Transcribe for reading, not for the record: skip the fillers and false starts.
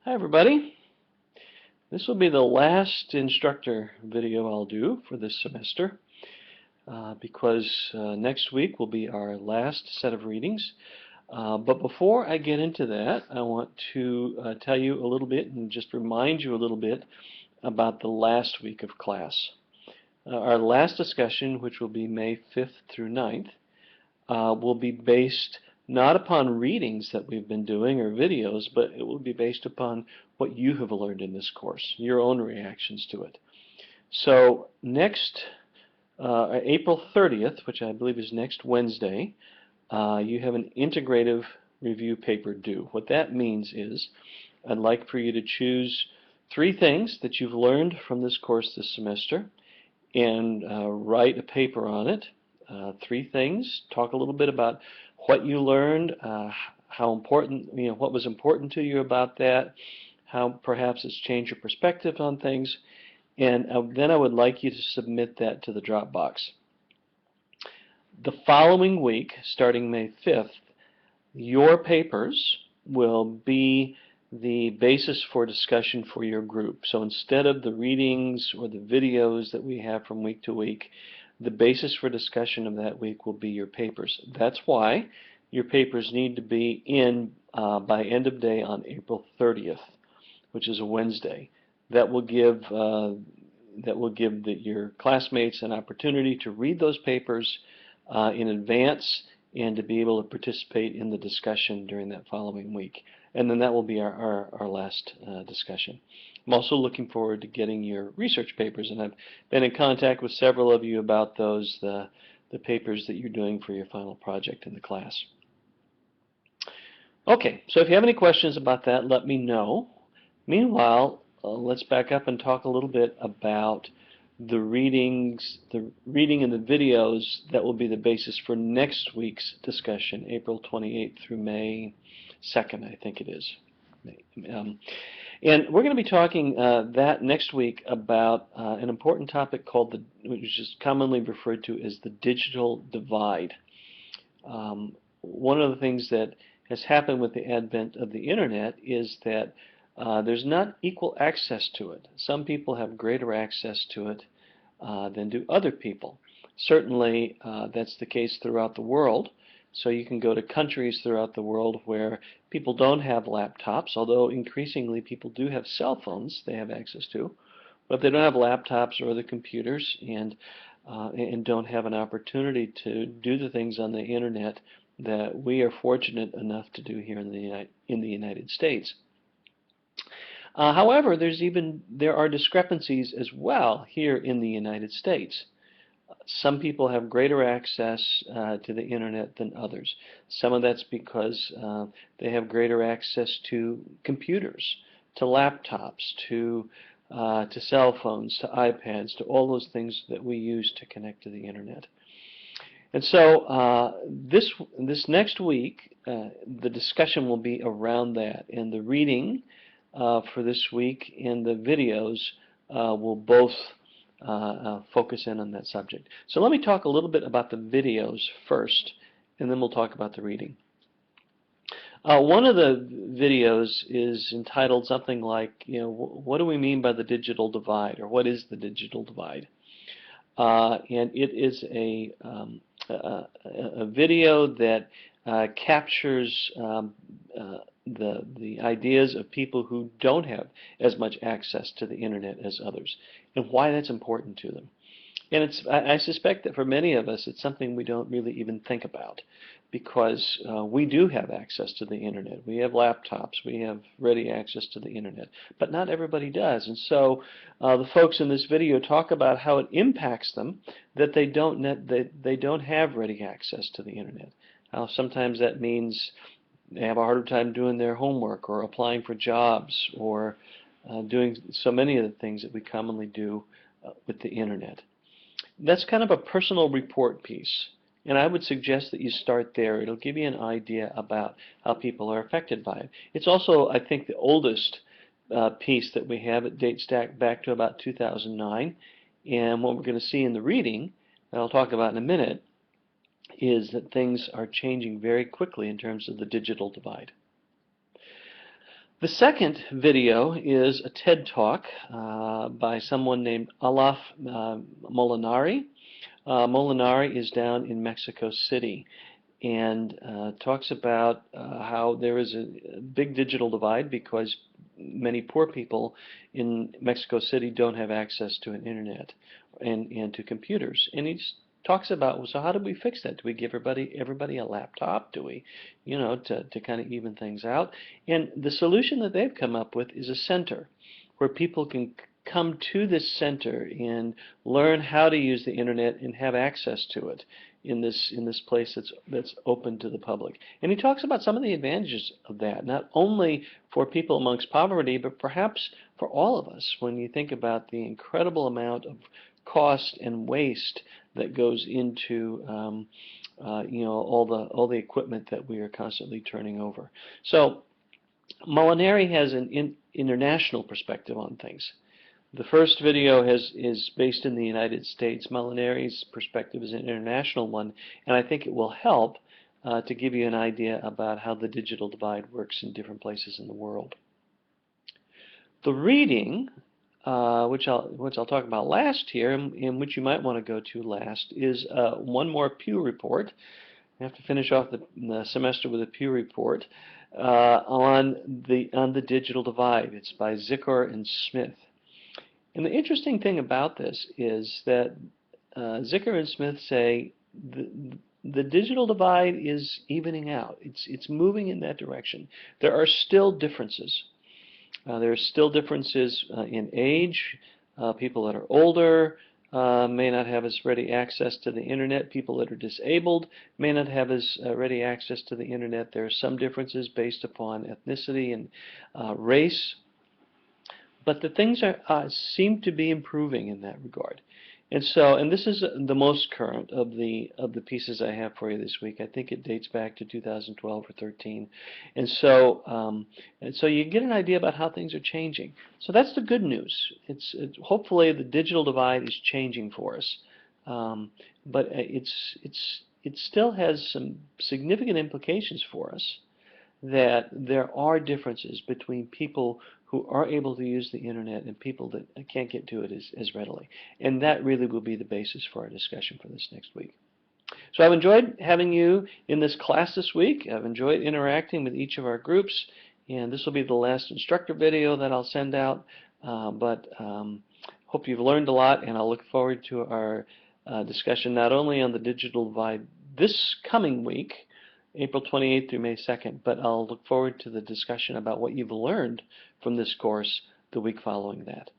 Hi everybody. This will be the last instructor video I'll do for this semester because next week will be our last set of readings. But before I get into that, I want to tell you a little bit and just remind you a little bit about the last week of class. Our last discussion, which will be May 5th through 9th, will be based not upon readings that we've been doing or videos, but it will be based upon what you have learned in this course, your own reactions to it. So next April 30th, which I believe is next Wednesday, you have an integrative review paper due. What that means is I'd like for you to choose 3 things that you've learned from this course this semester and write a paper on it. 3 things. Talk a little bit about what you learned, how important, what was important to you about that, how perhaps it's changed your perspective on things, and then I would like you to submit that to the Dropbox. The following week, starting May 5th, your papers will be the basis for discussion for your group. So instead of the readings or the videos that we have from week to week, the basis for discussion of that week will be your papers. That's why your papers need to be in by end of day on April 30th, which is a Wednesday. That will give your classmates an opportunity to read those papers in advance and to be able to participate in the discussion during that following week. And then that will be our last discussion. I'm also looking forward to getting your research papers, and I've been in contact with several of you about those, the papers that you're doing for your final project in the class. Okay, so if you have any questions about that, let me know. Meanwhile, let's back up and talk a little bit about the reading and the videos that will be the basis for next week's discussion, April 28th through May 2nd, I think it is. And we're going to be talking that next week about an important topic called which is commonly referred to as the digital divide. One of the things that has happened with the advent of the internet is that there's not equal access to it. Some people have greater access to it than do other people. Certainly that's the case throughout the world. So you can go to countries throughout the world where people don't have laptops, although increasingly people do have cell phones they have access to, but they don't have laptops or other computers and don't have an opportunity to do the things on the internet that we are fortunate enough to do here in the United States. However, there are discrepancies as well here in the United States. Some people have greater access to the internet than others. Some of that's because they have greater access to computers, to laptops, to cell phones, to iPads, to all those things that we use to connect to the internet. And so this next week, the discussion will be around that, and the reading for this week and the videos will both focus in on that subject. So let me talk a little bit about the videos first, and then we'll talk about the reading. One of the videos is entitled something like, what do we mean by the digital divide, or what is the digital divide? And it is a video that captures the ideas of people who don't have as much access to the internet as others, and why that's important to them. And I suspect that for many of us, it's something we don't really even think about, because we do have access to the internet. We have laptops. We have ready access to the internet, but not everybody does. And so the folks in this video talk about how it impacts them that they don't have ready access to the internet. How sometimes that means they have a harder time doing their homework or applying for jobs or doing so many of the things that we commonly do with the internet. That's kind of a personal report piece, and I would suggest that you start there. It'll give you an idea about how people are affected by it. It's also, I think, the oldest piece that we have. It dates back to about 2009, and what we're going to see in the reading, that I'll talk about in a minute, is that things are changing very quickly in terms of the digital divide. The second video is a TED Talk by someone named Alaf Molinari. Molinari is down in Mexico City and talks about how there is a big digital divide because many poor people in Mexico City don't have access to an internet and to computers. And he just talks about, well, so how do we fix that? Do we give everybody a laptop? Do we, to kind of even things out? And the solution that they've come up with is a center where people can come to this center and learn how to use the internet and have access to it in this place that's open to the public. And he talks about some of the advantages of that, not only for people amongst poverty, but perhaps for all of us when you think about the incredible amount of cost and waste that goes into all the equipment that we are constantly turning over. So Molinari has an international perspective on things. The first video is based in the United States. Molinari's perspective is an international one, and I think it will help to give you an idea about how the digital divide works in different places in the world. The reading, which I'll talk about last here, and which you might want to go to last, is one more Pew report. I have to finish off the semester with a Pew report on the digital divide. It's by Zicor and Smith. And the interesting thing about this is that Zicor and Smith say the digital divide is evening out. It's moving in that direction. There are still differences. There are still differences in age. People that are older may not have as ready access to the internet. People that are disabled may not have as ready access to the internet. There are some differences based upon ethnicity and race. But the things seem to be improving in that regard. And this is the most current of the pieces I have for you this week. I think it dates back to 2012 or 13. And so you get an idea about how things are changing. So that's the good news. Hopefully the digital divide is changing for us. But it still has some significant implications for us, that there are differences between people who are able to use the internet and people that can't get to it as readily. And that really will be the basis for our discussion for this next week. So I've enjoyed having you in this class this week. I've enjoyed interacting with each of our groups, and this will be the last instructor video that I'll send out. Hope you've learned a lot, and I'll look forward to our discussion not only on the digital divide this coming week, April 28th through May 2nd, but I'll look forward to the discussion about what you've learned from this course the week following that.